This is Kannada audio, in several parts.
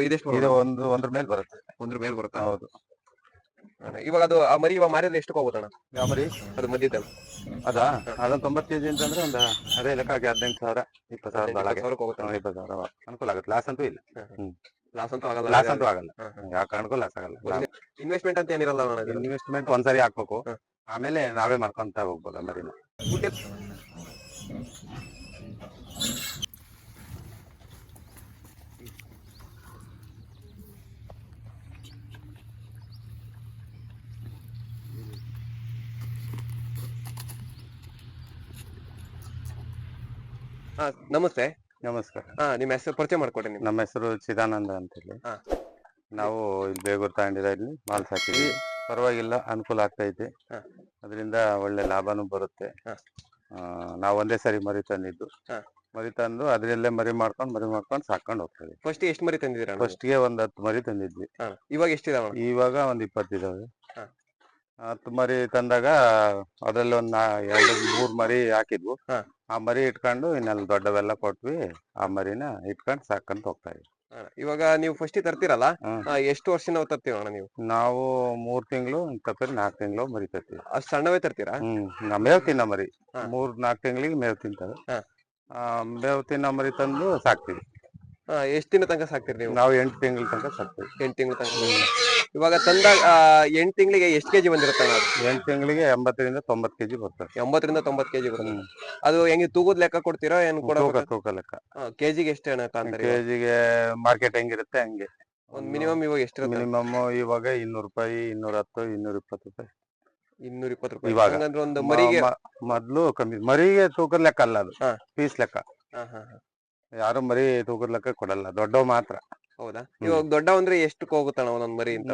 ಇದೆಷ್ಟು ಇದು ಒಂದ್ರ ಮೇಲೆ ಬರುತ್ತೆ. ಒಂದ್ರ ಮೇಲೆ ಬರುತ್ತಾ? ಹೌದು. ಇವಾಗ ಅದು ಆ ಮರಿ ಇವಾಗ ಮಾರಿದ್ರೆ ಎಷ್ಟು ಹೋಗುತ್ತಣ್ಣ? ಯಾವ ಮರಿ? ಅದು ಮದ್ದಿದ್ದಲ್ಲ ಅದಾ? ಅದೊಂದು 90 ಕೆಜಿ ಅಂತಂದ್ರೆ ಒಂದು ಅದೇ ಲೆಕ್ಕಾಗಿ 18,000 20,000 ಒಳಗೆ 20,000 ಹೋಗುತ್ತೆ. 20,000 ಅನುಕೂಲ ಆಗುತ್ತೆ. ಲಾಸ್ ಅಂತೂ ಇಲ್ಲ. ಲಾಸ್ ಅಂತೂ ಆಗಲ್ಲ. ಲಾಸ್ ಅಂತೂ ಆಗಲ್ಲ. ಯಾವ ಕಾರಣಕ್ಕೂ ಲಾಸ್ ಆಗಲ್ಲ. ಇನ್ವೆಸ್ಟ್ಮೆಂಟ್ ಅಂತ ಏನಿರಲ್ಲ ಅಣ್ಣ ಇದ್ರಲ್ಲಿ? ಇನ್ವೆಸ್ಟ್ಮೆಂಟ್ ಒಂದ್ಸರಿ ಹಾಕ್ಬೇಕು, ಆಮೇಲೆ ನಾವೇ ಮಾಡ್ಕೊಂತ ಹೋಗ್ಬೋದು ಮರಿನ. ನಮಸ್ತೆ. ನಮಸ್ಕಾರ. ನಿಮ್ಮ ಹೆಸರು ಪರಿಚಯ ಮಾಡ್ಕೊಡಿ ನೀವು. ನಮ್ಮ ಹೆಸರು ಚಿದಾನಂದ ಅಂತ ಹೇಳಿ. ನಾವು ಇಲ್ಲಿ ಬೇಗೂರು ತಾಂಡಿರ ಇಲ್ಲಿ ಮಾಲ್ ಸಾಕಿದ್ವಿ. ಪರವಾಗಿಲ್ಲ, ಅನುಕೂಲ ಆಗ್ತೈತೆ. ಅದರಿಂದ ಒಳ್ಳೆ ಲಾಭನೂ ಬರುತ್ತೆ. ನಾವು ಒಂದೇ ಸರಿ ಮರಿ ತಂದಿದ್ದು. ಮರಿ ತಂದು ಅದ್ರಲ್ಲೇ ಮರಿ ಮಾಡ್ಕೊಂಡು ಸಾಕೊಂಡು ಹೋಗ್ತದೆ. ಫಸ್ಟ್ ಎಷ್ಟು ಮರಿ ತಂದಿದ್ದೀರಾ? ಫಸ್ಟ್ಗೆ ಒಂದ್ 10 ಮರಿ ತಂದಿದ್ವಿ. ಇವಾಗ ಎಷ್ಟಿದಾವ? ಇವಾಗ ಒಂದ್ 20 ಇದಾವೆ. 10 ಮರಿ ತಂದಾಗ ಅದ್ರಲ್ಲಿ ಒಂದ್ 2-3 ಮರಿ ಹಾಕಿದ್ವು. ಆ ಮರಿ ಇಟ್ಕೊಂಡು ಇನ್ನೆಲ್ಲ ದೊಡ್ಡವೆಲ್ಲ ಕೊಟ್ವಿ. ಆ ಮರಿನ ಇಟ್ಕೊಂಡು ಸಾಕೊಂತ ಹೋಗ್ತಾ ಇದ್ವಿ. ಇವಾಗ ನೀವು ಫಸ್ಟ್ ತರ್ತೀರಲ್ಲ, ಎಷ್ಟು ವರ್ಷ ನಾವು ತರ್ತೀವಣ್ಣ ನೀವು? ನಾವು 3 ತಿಂಗಳು ತಪ್ಪರಿ 4 ತಿಂಗಳು ಮರಿ ತರ್ತೀವಿ. ಅಷ್ಟು ಸಣ್ಣವೇ ತರ್ತೀರಾ? ಮೇವ್ ತಿನ್ನೋ ಮರಿ 3-4 ತಿಂಗಳಿಗೆ ಮೇವ್ ತಿಂತವೆ. ಮೇವ್ ತಿನ್ನೋ ಮರಿ ತಂದು ಸಾಕ್ತಿವಿ. ಎಷ್ಟು ದಿನ ತನಕ ಸಾಕ್ತೀರಿ ನೀವು? ನಾವು 8 ತಿಂಗಳ ತನಕ ಸಾಕ್ತೀವಿ. 8 ತಿಂಗಳ ತನಕ. ಇವಾಗ ತಂದಾಗ 8 ತಿಂಗಳಿಗೆ ಎಷ್ಟು ಕೆಜಿ ಬಂದಿರುತ್ತೆ? 8 ತಿಂಗಳಿಗೆ 80ರಿಂದ 90 ಕೆಜಿ ಬರ್ತದೆ. 80ರಿಂದ 90 ಕೆಜಿ ಬರುತ್ತೆ. ಅದು ಹೆಂಗೆ ತೂಕದ ಲೆಕ್ಕ ಕೊಡ್ತೀರಾ? ಏನು ತೂಕ ಲೆಕ್ಕ. ಕೆಜಿಗೆ ಎಷ್ಟು ಅಣ್ಣ ಕಾಂತಾರೆ? ಕೆಜಿಗೆ ಮಾರ್ಕೆಟ್ ಹೆಂಗಿರುತ್ತೆ ಹಂಗೆ. ಒಂದ್ ಮಿನಿಮಮ್ ಇವಾಗ ಎಷ್ಟು? ಮಿನಿಮಮ್ ಇವಾಗ 200 ರೂಪಾಯಿ, 210, 220 ರೂಪಾಯಿ. 220 ರೂಪಾಯಿ ಇವಾಗ. ಹಂಗಂದ್ರೆ ಒಂದು ಮರಿಗೆ ಮೊದ್ಲು ಕಮ್ಮಿ. ಮರಿಗೆ ತೂಕದ ಲೆಕ್ಕ ಅಲ್ಲ, ಅದು ಪೀಸ್ ಲೆಕ್ಕ. ಯಾರು ಮರಿ ತೂಕದ ಲೆಕ್ಕ ಕೊಡಲ್ಲ, ದೊಡ್ಡವ್ ಮಾತ್ರ. ಹೌದಾ? ಇವಾಗ ದೊಡ್ಡ ಅಂದ್ರೆ ಎಷ್ಟಕ್ಕೆ ಹೋಗುತ್ತಣ್ಣ ಒಂದೊಂದ್ ಮರಿ ಅಂತ?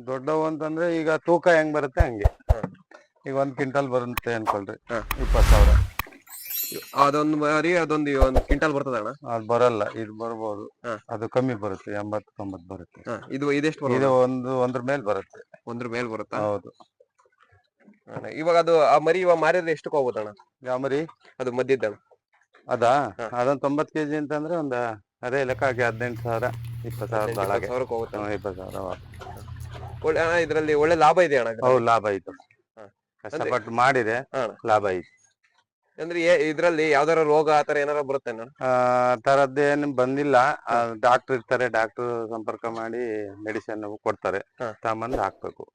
ದೊಡ್ಡವು ಅಂತಂದ್ರೆ ಈಗ ತೂಕ ಹೆಂಗ್ ಬರುತ್ತೆ ಹಂಗೆ. ಈಗ 1 ಕ್ವಿಂಟಲ್ ಬರುತ್ತೆ ಅನ್ಕೊಳ್ರಿ, 20,000. ಅದೊಂದು ಮರಿ ಅದೊಂದು 1 ಕ್ವಿಂಟಲ್ ಬರ್ತದಣ್ಣ? ಅದು ಬರಲ್ಲ, ಇದು ಬರ್ಬೋದು. ಅದು ಕಮ್ಮಿ ಬರುತ್ತೆ, 80-90 ಬರುತ್ತೆ. ಇದೆಷ್ಟು? ಇದು ಒಂದ್ರ ಮೇಲೆ ಬರುತ್ತೆ. ಒಂದ್ರ ಮೇಲೆ ಬರುತ್ತಾ? ಹೌದು. ಇವಾಗ ಅದು ಆ ಮರಿ ಇವಾಗ ಮಾರಿದ್ರೆ ಎಷ್ಟು ಹೋಗುತ್ತಣ್ಣ? ಯಾವ ಮರಿ? ಅದು ಮದ್ದಿದ್ದಣ್ಣ. ಅದಾ? ಅದೊಂದು 90 ಕೆಜಿ ಅಂತಂದ್ರೆ ಒಂದು ಅದೇ ಲೆಕ್ಕ ಆಗಿ 18,000 20,000 ಒಳಗೆ. 20,000. ಒಳ್ಳೆ ಇದ್ರಲ್ಲಿ ಒಳ್ಳೆ ಲಾಭ ಇದೆ ಅಣ್ಣ. ಹೌದು, ಲಾಭ ಐತೆ. ಕಷ್ಟಪಟ್ಟು ಮಾಡಿದ್ರೆ ಲಾಭ ಐತೆ. ಅಂದ್ರೆ ಇದ್ರಲ್ಲಿ ಯಾವ್ದಾರ ರೋಗ ಆತರ ಏನಾರ ಬರುತ್ತೆ? ಆ ತರದ್ದೇನು ಬಂದಿಲ್ಲ. ಡಾಕ್ಟರ್ ಇರ್ತಾರೆ, ಡಾಕ್ಟರ್ ಸಂಪರ್ಕ ಮಾಡಿ ಮೆಡಿಸಿನ್ ಕೊಡ್ತಾರೆ, ತಗೊಂಬಂದು ಹಾಕ್ಬೇಕು.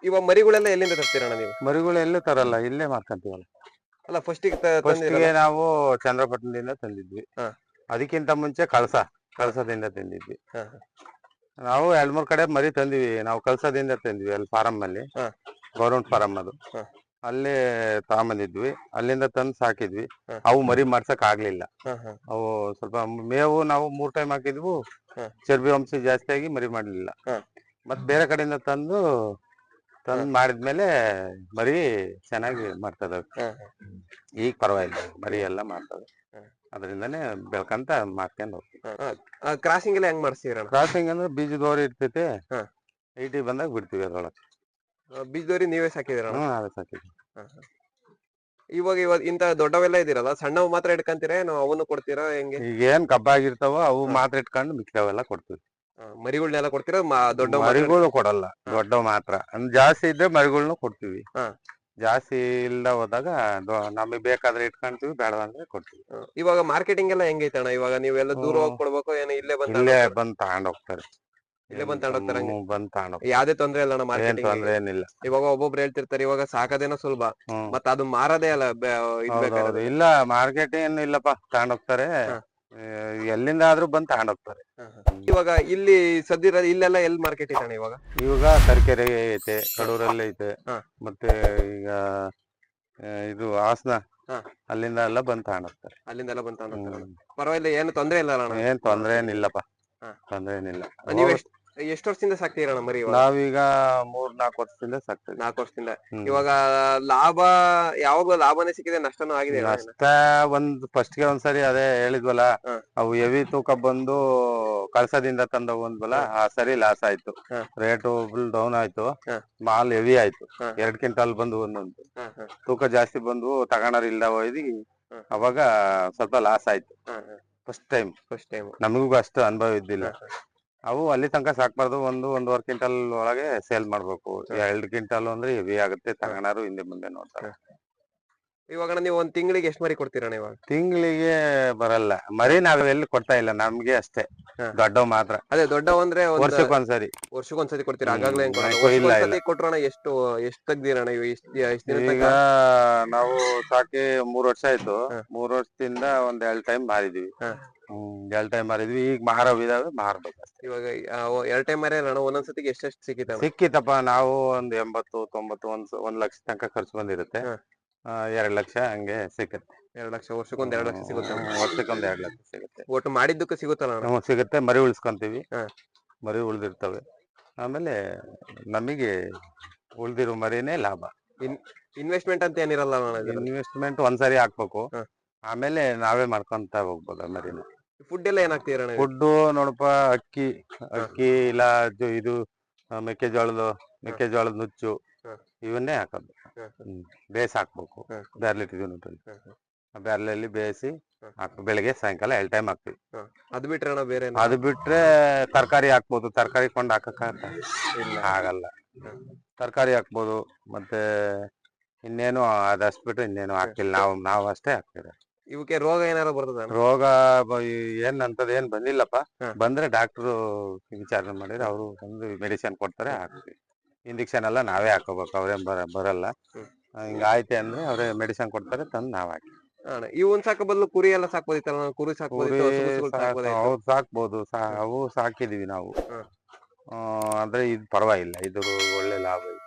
ಇವಾಗ ಮರಿಗಳೆಲ್ಲ ಎಲ್ಲಿಂದ ತರ್ತೀರಣ್ಣ ನೀವು? ಮರಿಗಳು ಎಲ್ಲೂ ತರಲ್ಲ, ಇಲ್ಲೇ ಮಾಡ್ಕೊಂತೀವಲ್ಲ. ಅಲ್ಲ, ಫಸ್ಟಿಗೆ ನಾವು ಚಂದ್ರಪಟ್ಟಣದಿಂದ ತಂದಿದ್ವಿ. ಅದಕ್ಕಿಂತ ಮುಂಚೆ ಕಳಸದಿಂದ ತಂದಿದ್ವಿ. ನಾವು 2-3 ಕಡೆ ಮರಿ ತಂದಿವಿ. ನಾವು ಕಳಸದಿಂದ ತಂದ್ವಿ, ಅಲ್ಲಿ ಫಾರಂ ಅಲ್ಲಿ, ಗೌರ್ಮೆಂಟ್ ಫಾರಂ ಅದು. ಅಲ್ಲೇ ತಗೊಂಬಂದಿದ್ವಿ, ಅಲ್ಲಿಂದ ತಂದು ಸಾಕಿದ್ವಿ. ಅವು ಮರಿ ಮಾಡ್ಸಕ್ ಆಗ್ಲಿಲ್ಲ. ಅವು ಸ್ವಲ್ಪ ಮೇವು ನಾವು 3 ಟೈಮ್ ಹಾಕಿದ್ವು, ಚರ್ಬಿ ಅಂಶ ಜಾಸ್ತಿ ಆಗಿ ಮರಿ ಮಾಡ್ಲಿಲ್ಲ. ಮತ್ ಬೇರೆ ಕಡೆಯಿಂದ ತಂದು ಮಾಡಿದ್ಮೇಲೆ ಮರಿ ಚೆನ್ನಾಗಿ ಮಾಡ್ತದ. ಈಗ ಪರವಾಗಿಲ್ಲ, ಮರಿ ಎಲ್ಲ ಮಾಡ್ತದೆ. ಅದರಿಂದನೇ ಬೆಳ್ಕಂತ ಮಾಡ್ಕೊಂಡು ಹೋಗ್ತೀವಿ. ಕ್ರಾಸಿಂಗ್ ಎಲ್ಲ ಹೆಂಗ್ ಮಾಡ್ತೀರ? ಕ್ರಾಸಿಂಗ್ ಅಂದ್ರೆ ಬೀಜದೋರಿ ಇರ್ತೈತೆ, 80 ಬಂದಾಗ ಬಿಡ್ತೀವಿ ಅದ್ರೊಳಗೆ. ಬೀಜದೋರಿ ನೀವೇ ಸಾಕಿದಿರ? ನಾವೇ ಸಾಕಿದ್ವಿ. ಇವಾಗ ಇಂತ ದೊಡ್ಡವೆಲ್ಲ ಇದಿರಲ್ಲ, ಸಣ್ಣವು ಮಾತ್ರ ಇಟ್ಕೊಂತೀರಾ, ನಾವು ಅವನು ಕೊಡ್ತೀರಾ ಹೆಂಗೆ? ಈಗ ಏನ್ ಕಬ್ಬಾಗಿರ್ತಾವ ಅವು ಮಾತ್ರ ಇಟ್ಕೊಂಡು ಮಿಕ್ಕಿದವೆಲ್ಲ ಕೊಡ್ತೀವಿ. ಮರಿಗಳ್ನೆಲ್ಲ ಕೊಡ್ತೀರಾ? ದೊಡ್ಡ ಮರಿಗಳು ಕೊಡಲ್ಲ, ದೊಡ್ಡ ಮಾತ್ರ. ಜಾಸ್ತಿ ಇದ್ರೆ ಮರಿಗಳ್ನು ಕೊಡ್ತೀವಿ. ಜಾಸ್ತಿ ಇಲ್ದ ಹೋದಾಗ ನಮಗೆ ಬೇಕಾದ್ರೆ ಇಟ್ಕೊಂತೀವಿ, ಬೇಡ ಅಂದ್ರೆ ಕೊಡ್ತೀವಿ. ಇವಾಗ ಮಾರ್ಕೆಟಿಂಗ್ ಎಲ್ಲ ಹೆಂಗೈತೆ ಅಣ್ಣ? ಇವಾಗ ನೀವೆಲ್ಲ ದೂರ ಹೋಗಿ ಕೊಡ್ಬೇಕು, ಏನೋ ಇಲ್ಲೇ ಬಂದ್ ತಗೊಂಡ್ ಹೋಗ್ತಾರೆ? ಇಲ್ಲೇ ಬಂದ್ ತಗೊಂಡೋಗ್ತಾರೆ? ಬಂದ್ ತಗೊಂಡ್ ಯಾವ್ದೇ ತೊಂದ್ರೆ ಇಲ್ಲ ಅಣ್ಣ ಮಾರ್ಕೆಟಿಂಗ್? ತೊಂದ್ರೆ ಏನಿಲ್ಲ. ಇವಾಗ ಒಬ್ಬೊಬ್ರು ಹೇಳ್ತಿರ್ತಾರೆ ಇವಾಗ ಸಾಕದೇನೋ ಸುಲಭ, ಮತ್ತ ಅದು ಮಾರದೇ ಅಲ್ಲ. ಇಲ್ಲ, ಮಾರ್ಕೆಟ್ ಏನು ಇಲ್ಲಪ್ಪ, ತಗೊಂಡೋಗ್ತಾರೆ. ಎಲ್ಲಿಂದ ಆದ್ರೂ ಬಂದ್ ತಗೊಂಡೋಗ್ತಾರೆ. ಇವಾಗ ಇಲ್ಲಿ ಸದ್ಯ ಇಲ್ಲೆಲ್ಲ ಎಲ್ಲಿ ಮಾರ್ಕೆಟ್ ಐತೆ ಇವಾಗ? ತರಕಾರಿ ಐತೆ, ಕಡೂರಲ್ಲಿ ಐತೆ, ಮತ್ತೆ ಈಗ ಇದು ಹಾಸನ, ಅಲ್ಲಿಂದ ಎಲ್ಲ ಬಂದ್ ತಗೊಂಡೋಗ್ತಾರೆ. ಅಲ್ಲಿಂದ ಎಲ್ಲ ಬಂದ್ ತಗೊಂಡೋಗ್ತಾರೆ. ಪರವಾಗಿಲ್ಲ, ಏನು ತೊಂದ್ರೆ ಇಲ್ಲ ಅಣ್ಣ? ಏನ್ ತೊಂದ್ರೆ ಏನಿಲ್ಲಪ್ಪ, ತೊಂದ್ರೆ ಏನಿಲ್ಲ. ನೀವ್ ಎಷ್ಟು ವರ್ಷದಿಂದ ಸಾಕ್ತೀರಣ್ಣ ಮರಿ? ನಾವೀಗ 3-4 ವರ್ಷದಿಂದ ಸಾಕ್ತೀವಿ. 4 ವರ್ಷದಿಂದ. ಇವಾಗ ಲಾಭ ಯಾವಾಗ ಲಾಭನೇ ಸಿಕ್ಕಿದೆ, ನಷ್ಟನೂ ಆಗಿದೆ? ನಷ್ಟ ಫಸ್ಟ್ಗೆ ಒಂದ್ಸರಿ ಅದೇ ಹೇಳಿದ್ವಲ್ಲ, ಅವು ಹೆವಿ ತೂಕ ಬಂದು ಕಳಸದಿಂದ ತಂದವು ಒಂದ್ವಲ್ಲ, ಆ ಸರಿ ಲಾಸ್ ಆಯ್ತು. ರೇಟು ಫುಲ್ ಡೌನ್ ಆಯ್ತು, ಮಾಲ್ ಹೆವಿ ಆಯ್ತು. 2 ಕ್ವಿಂಟಲ್ ಬಂದು ಒಂದೊಂದು ತೂಕ ಜಾಸ್ತಿ ಬಂದು ತಗೊಂಡರ್ ಇಲ್ದ ಹೋಯ್ದಿ, ಅವಾಗ ಸ್ವಲ್ಪ ಲಾಸ್ ಆಯ್ತು. First time. First time. ನಮಗೂ ಅಷ್ಟು ಅನುಭವ ಇದ್ದಿಲ್ಲ. ಅವು ಅಲ್ಲಿ ತನಕ ಸಾಕ್ಬಾರ್ದು, 1-1.5 ಕ್ವಿಂಟಲ್ ಒಳಗೆ ಸೇಲ್ ಮಾಡ್ಬೇಕು. 2 ಕ್ವಿಂಟಲ್ ಅಂದ್ರೆ ಹೆವಿ ಆಗುತ್ತೆ, ತಗೋಣಾರು ಹಿಂದೆ ಮುಂದೆ ನೋಡ್ತಾರೆ. ಇವಾಗ ನೀವು ಒಂದ್ ತಿಂಗಳಿಗೆ ಎಷ್ಟು ಮರಿ ಕೊಡ್ತೀರಣ್ಣ ಇವಾಗ? ತಿಂಗಳಿಗೆ ಬರಲ್ಲ ಮರಿ, ನಾವ್ ಎಲ್ಲಿ ಕೊಡ್ತಾ ಇಲ್ಲ, ನಮ್ಗೆ ಅಷ್ಟೇ. ದೊಡ್ಡವ್ ಮಾತ್ರ. ಅದೇ ದೊಡ್ಡವ್ ಅಂದ್ರೆ ವರ್ಷಕ್ಕೊಂದ್ಸರಿ. ವರ್ಷಕ್ಕೊಂದ್ಸತಿ ಕೊಡ್ತೀರಾ? ಆಗಾಗ್ಲೇ ಇಲ್ಲ ವರ್ಷಕ್ಕೊಂದ್ಸತಿ ಕೊಟ್ರಣ ಎಷ್ಟು ತೆಗ್ದಿರಣ್ಣ ನೀವು? ಎಷ್ಟು ದಿನ ಈಗ ನಾವು ಸಾಕಿ 3 ವರ್ಷ ಆಯ್ತು. 3 ವರ್ಷದಿಂದ 2 ಟೈಮ್ ಮಾರಿದೀವಿ. 2 ಟೈಮ್ ಮಾರಿದ್ವಿ. ಈಗ ಮಾರವಿದಾವೆ, ಮಾರ್ಬೇಕು ಅಷ್ಟೇ. ಇವಾಗ 2 ಟೈಮ್ ಮಾರಿ ಅಣ್ಣ, ಒಂದೊಂದ್ಸತಿಗೆ ಎಷ್ಟೆಷ್ಟು ಸಿಕ್ಕಿತಪ್ಪ. ನಾವು 80-90 1 ಲಕ್ಷ ತನಕ ಖರ್ಚು ಬಂದಿರುತ್ತೆ. 2 ಲಕ್ಷ ಹಂಗೆ ಸಿಗುತ್ತೆ. 2 ಲಕ್ಷ ವರ್ಷಕ್ಕೊಂದ್ 2 ಲಕ್ಷ ಸಿಗುತ್ತೆ. ವರ್ಷಕ್ಕೊಂದ್ 2 ಲಕ್ಷ ಸಿಗುತ್ತೆ. ಒಟ್ಟು ಮಾಡಿದ್ದಕ್ಕೆ ಸಿಗುತ್ತಲ್ಲ ಅಣ್ಣ? ಸಿಗುತ್ತೆ. ಮರಿ ಉಳಿಸ್ಕೊಂತೀವಿ. ಮರಿ ಉಳ್ದಿರ್ತವೆ. ಆಮೇಲೆ ನಮಗೆ ಉಳ್ದಿರೋ ಮರಿನೇ ಲಾಭ. ಇನ್ವೆಸ್ಟ್ಮೆಂಟ್ ಅಂತ ಏನಿರಲ್ಲ ಅಣ್ಣ? ಇನ್ವೆಸ್ಟ್ಮೆಂಟ್ ಒಂದ್ಸರಿ ಹಾಕ್ಬೇಕು, ಆಮೇಲೆ ನಾವೇ ಮಾಡ್ಕೊಂತ ಹೋಗ್ಬೋದು ಮರಿನ. ಫುಡ್ ಎಲ್ಲ ಏನಾಗ್ತೀರ? ಫುಡ್ ನೋಡಪ್ಪ, ಅಕ್ಕಿ ಇಲ್ಲ ಇದು ಮೆಕ್ಕೆಜೋಳದ ನುಚ್ಚು, ಇವನ್ನೇ ಹಾಕೋದು. ಬೇಯಿಸಿ ಹಾಕ್ಬೇಕು. ಬ್ಯಾರ್ಲಿ ಬ್ಯಾರ್ಲಲ್ಲಿ ಬೇಯಿಸಿ ಬೆಳಗ್ಗೆ ಸಾಯಂಕಾಲ 2 ಟೈಮ್ ಹಾಕ್ತಿವಿ. ಅದು ಬಿಟ್ರೆ ಅಣ್ಣ ಬೇರೆ? ಅದು ಬಿಟ್ರೆ ತರಕಾರಿ ಹಾಕ್ಬೋದು. ತರಕಾರಿ ಕೊಂಡು ಹಾಕಕ್ಕ ಆಗಲ್ಲ. ತರಕಾರಿ ಹಾಕ್ಬೋದು. ಮತ್ತೆ ಇನ್ನೇನು ಅದಷ್ಟು ಬಿಟ್ರೆ ಇನ್ನೇನು ಹಾಕಿಲ್ಲ. ನಾವು ಅಷ್ಟೇ ಹಾಕ್ತೀವಿ. ಇವಕ್ಕೆ ರೋಗ ಏನಾರ ಬರ್ತದ? ರೋಗ ಅಂತದ್ ಏನ್ ಬಂದಿಲ್ಲಪ್ಪ. ಬಂದ್ರೆ ಡಾಕ್ಟ್ರು ವಿಚಾರಣೆ ಮಾಡಿದ್ರೆ ಅವರು ಒಂದು ಮೆಡಿಸಿನ್ ಕೊಡ್ತಾರೆ, ಹಾಕ್ತಿವಿ. ಇಂಜೆಕ್ಷನ್ ಎಲ್ಲ ನಾವೇ ಹಾಕೋಬೇಕು, ಅವ್ರೇನ್ ಬರಲ್ಲ. ಹಿಂಗ ಆಯ್ತೆ ಅಂದ್ರೆ ಅವ್ರೆ ಮೆಡಿಸಿನ್ ಕೊಡ್ತಾರೆ, ತಂದು ನಾವ್ ಹಾಕಿ. ಇವನ್ ಸಾಕೋ ಬದಲು ಕುರಿ ಎಲ್ಲ ಸಾಕ್ಬೋದಿತ್ತಲ್ಲ? ಕುರಿ ಸಾಕ್ಬೋದು. ಅವು ಸಾಕಿದೀವಿ ನಾವು. ಅಂದ್ರೆ ಇದು ಪರವಾಗಿಲ್ಲ, ಇದು ಒಳ್ಳೆ ಲಾಭ ಇದೆ.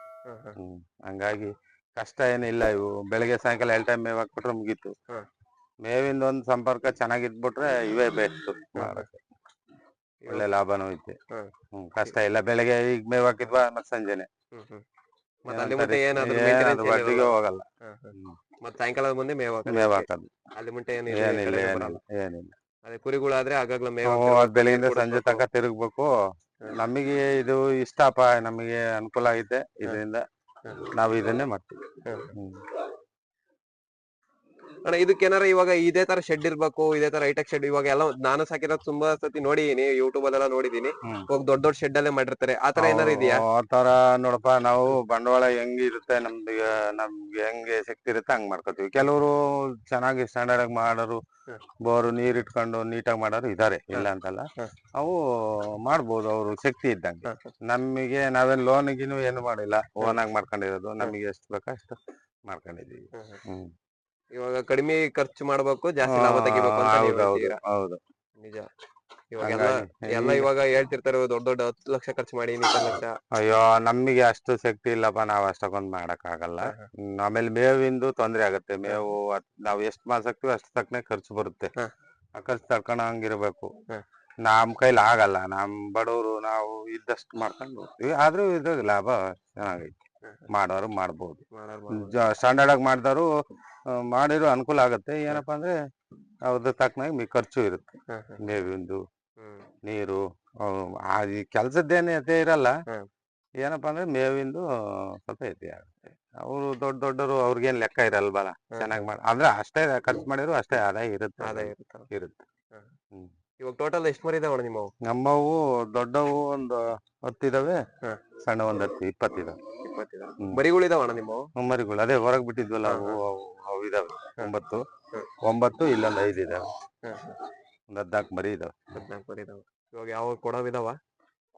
ಹಂಗಾಗಿ ಕಷ್ಟ ಏನಿಲ್ಲ. ಇವು ಬೆಳಗ್ಗೆ ಸಾಯಂಕಾಲ 2 ಟೈಮ್ ಮೇವ್ ಹಾಕ್ಬಿಟ್ರೆ ಮುಗೀತು. ಮೇವಿಂದ ಒಂದು ಸಂಪರ್ಕ ಚೆನ್ನಾಗಿದ್ಬಿಟ್ರೆ ಇವೇ ಬೆಸ್ಟ್ ಮಾಡಕ್ಕೆ. ಒಳ್ಳೆ ಲಾಭನೂ ಐತೆ. ಕಷ್ಟ ಇಲ್ಲ. ಬೆಳಗ್ಗೆ ಈಗ ಮೇವ್ ಹಾಕಿದ್ವಾ, ಮತ್ತೆ ಸಂಜೆನೆ ಬಡ್ಡಿಗೆ ಹೋಗಲ್ಲ. ಮತ್ತೆ ಸಾಯಂಕಾಲದ ಮುಂದೆ ಮೇವ್ ಹಾಕೋದು. ಅಲ್ಲಿ ಮುಂಟೆ ಏನಿಲ್ಲ. ಅದೇ ಕುರಿಗಳಾದ್ರೆ ಆಗಾಗ್ಲೇ ಮೇವ್ ಬೆಳಗಿಂದ ಸಂಜೆ ತನಕ ತಿರುಗ್ಬೇಕು. ನಮಗೆ ಇದು ಇಷ್ಟಪ್ಪ, ನಮಗೆ ಅನುಕೂಲ ಐತೆ. ಇದರಿಂದ ನಾವು ಇದನ್ನೇ ಮಾಡ್ತೀವಿ. ಅಣ್ಣ ಇದಕ್ಕೇನಾರ ಇವಾಗ ಇದೇ ತರ ಶೆಡ್ ಇರ್ಬೇಕು, ಇದೇ ತರ ಹೈಟೆಕ್ ಶೆಡ್? ಇವಾಗ ಎಲ್ಲ ನಾನು ಸಾಕಿರೋದು ತುಂಬಾ ಸತಿ ನೋಡಿದೀನಿ, ಯೂಟ್ಯೂಬ್ ಅಲ್ಲೆಲ್ಲ ನೋಡಿದೀನಿ. ಹೋಗಿ ದೊಡ್ಡ ಶೆಡ್ ಅಲ್ಲೇ ಮಾಡಿರ್ತಾರೆ. ಆತರ ಏನಾರ ಇದೆಯಾ? ಆತರ ನೋಡಪ್ಪ, ನಾವು ಬಂಡವಾಳ ಹೆಂಗಿರುತ್ತೆ ನಮ್ಗೆ ಹೆಂಗೆ ಶಕ್ತಿ ಇರುತ್ತೆ ಹಂಗ್ ಮಾಡ್ಕೋತೀವಿ. ಕೆಲವರು ಚೆನ್ನಾಗಿ ಸ್ಟ್ಯಾಂಡರ್ಡ್ ಆಗಿ ಮಾಡೋರು, ಬೋರು ನೀರ್ ಇಟ್ಕೊಂಡು ನೀಟಾಗಿ ಮಾಡೋರು ಇದಾರೆ, ಇಲ್ಲ ಅಂತಲ್ಲ. ಅವು ಮಾಡ್ಬೋದು, ಅವ್ರು ಶಕ್ತಿ ಇದ್ದಂಗೆ. ನಮಗೆ ನಾವೇನ್ ಲೋನ್ ಗಿನು ಏನು ಮಾಡಿಲ್ಲ, ಓನ್ ಆಗಿ ಮಾಡ್ಕೊಂಡಿರೋದು. ನಮಗೆ ಎಷ್ಟು ಬೇಕೋ ಅಷ್ಟು ಮಾಡ್ಕೊಂಡಿದೀವಿ. ಇವಾಗ ಕಡಿಮೆ ಖರ್ಚು ಮಾಡ್ಬೇಕು, ಜಾಸ್ತಿ ಲಾಭ ತೆಗಿಬೇಕು ಅಂತ ನೀವು ಹೇಳ್ತೀರಾ? ಹೌದು, ನಿಜ. ಇವಾಗ ಇವಾಗ ಹೇಳ್ತಿರ್ತಾರೆ, ದೊಡ್ಡ 10 ಲಕ್ಷ ಖರ್ಚು ಮಾಡಿ 20 ಲಕ್ಷ. ಅಯ್ಯೋ, ನಮಗೆ ಅಷ್ಟು ಶಕ್ತಿ ಇಲ್ಲಪ್ಪ, ನಾವ್ ಅಷ್ಟಕ್ಕೊಂದ್ ಮಾಡಕ್ ಆಗಲ್ಲ. ಆಮೇಲೆ ಮೇವಿಂದು ತೊಂದ್ರೆ ಆಗುತ್ತೆ. ಮೇವು ನಾವ್ ಎಷ್ಟ್ ಮಾಸಾಕ್ತಿವಿ ಅಷ್ಟು ತಕ್ಕನೆ ಖರ್ಚು ಬರುತ್ತೆ. ಆ ಖರ್ಚು ತಡ್ಕೊಂಡಂಗಿರ್ಬೇಕು. ನಮ್ ಕೈಲಿ ಆಗಲ್ಲ. ನಮ್ ಬಡವರು, ನಾವು ಇದ್ದಷ್ಟು ಮಾಡ್ಕೊಂಡು ಹೋಗ್ತೀವಿ. ಆದ್ರೂ ಇದ್ರಾಗ ಲಾಭ ಚೆನ್ನಾಗೈತಿ. ಮಾಡೋರು ಮಾಡ್ಬೋದು. ಸ್ಟ್ಯಾಂಡರ್ಡ್ ಆಗಿ ಮಾಡ್ದವ್ರು ಮಾಡಿರೋ ಅನುಕೂಲ ಆಗತ್ತೆ. ಏನಪ್ಪಾ ಅಂದ್ರೆ ಅವ್ರದ್ದು ತಕ್ಕನಾಗಿ ಖರ್ಚು ಇರುತ್ತೆ. ಮೇವಿಂದು, ನೀರು, ಈ ಕೆಲ್ಸದ್ದೇನು ಎತೆ ಇರಲ್ಲ. ಏನಪ್ಪಾ ಅಂದ್ರೆ ಮೇವಿಂದು ಸ್ವಲ್ಪ ಎತೆ ಆಗುತ್ತೆ. ಅವರು ದೊಡ್ಡವರು ಅವ್ರಿಗೇನ್ ಲೆಕ್ಕ ಇರಲ್ವಲ್ಲ. ಚೆನ್ನಾಗಿ ಅಂದ್ರೆ ಅಷ್ಟೇ ಖರ್ಚು ಮಾಡಿದ್ರು ಅಷ್ಟೇ ಆದಾಯ ಇರುತ್ತೆ. ಇವಾಗ ಟೋಟಲ್ ಎಷ್ಟು ಮರಿ ಇದಾವಣ ನಿಮ್ಮವು? ನಮ್ಮವು ದೊಡ್ಡವು ಒಂದು 10 ಇದಾವೆ, ಸಣ್ಣ ಒಂದ್ 10-20 ಇದಾವೆ. ಮರಿಗಳು ಇದಾವಣ ನಿಮ್ಮವು? ಮರಿಗಳು ಅದೇ ಹೊರಗ್ ಬಿಟ್ಟಿದ್ವಲ್ಲ, ಅವು ಇದಾವೆ 9 ಇಲ್ಲೊಂದ್ 5 ಇದಾವೆ. ಒಂದ್ 14 ಮರಿ ಇದಾವೆ. 14 ಮರಿ ಇದಾವೆ. ಇವಾಗ ಯಾವ ಕೊಡವ್ ಇದಾವ?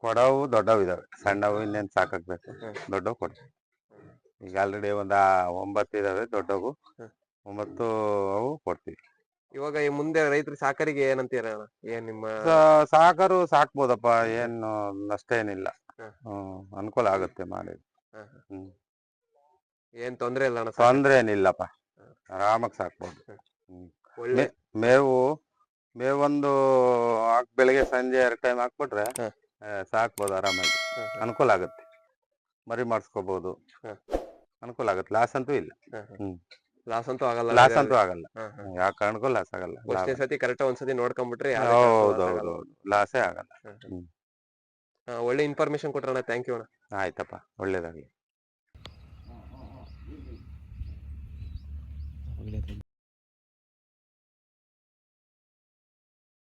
ಕೊಡವು ದೊಡ್ಡವು ಇದಾವೆ. ಸಣ್ಣವು ಇನ್ನೇನ್ ಸಾಕಾಗ್ಬೇಕು, ದೊಡ್ಡವು ಕೊಡ್ತೀವಿ. ಈಗ ಆಲ್ರೆಡಿ ಒಂದ್ 9 ಇದಾವೆ ದೊಡ್ಡವು. 9 ಅವು ಕೊಡ್ತೀವಿ. ಇವಾಗ ಮುಂದೆ ರೈತರು ಸಾಕರಿಗೆ ಏನಂತೀರ? ಏನ್ ನಿಮ್ಮ ಸಾಕರು ಸಾಕ್ಬೋದಪ್ಪ, ಏನು ನಷ್ಟ ಏನಿಲ್ಲ. ಅನುಕೂಲ ಆಗುತ್ತೆ ಮಾಡಿ. ಏನ್ ತೊಂದ್ರೆ ಇಲ್ಲ? ತೊಂದ್ರೆ ಏನಿಲ್ಲಪ್ಪ, ಆರಾಮಾಗಿ ಸಾಕ್ಬೋದು. ಮೇವೊಂದು ಬೆಳಿಗ್ಗೆ ಸಂಜೆ 2 ಟೈಮ್ ಹಾಕ್ಬಿಟ್ರೆ ಸಾಕ್ಬೋದು ಆರಾಮಾಗಿ. ಅನುಕೂಲ ಆಗುತ್ತೆ. ಮರಿ ಮಾಡಿಸ್ಕೋಬಹುದು, ಅನುಕೂಲ ಆಗುತ್ತೆ. ಲಾಸ್ ಅಂತೂ ಇಲ್ಲ. ಲಾಸ್ ಅಂತೂ ಆಗಲ್ಲ. ಯಾವ ಕಾರಣಕ್ಕೂ ಲಾಸ್ ಆಗಲ್ಲ. ಸತಿ ಕರೆಕ್ಟ್ ಒಂದ್ಸತಿ ನೋಡ್ಕೊಂಡ್ಬಿಟ್ರೆ ಹೌದೌದು, ಲಾಸೇ ಆಗಲ್ಲ. ಒಳ್ಳೆ ಇನ್ಫಾರ್ಮೇಶನ್ ಕೊಟ್ರಣ್ಣ. ಥ್ಯಾಂಕ್ ಯು ಅಣ್ಣ. ಆಯ್ತಪ್ಪ, ಒಳ್ಳೇದಾಗ್ಲಿ.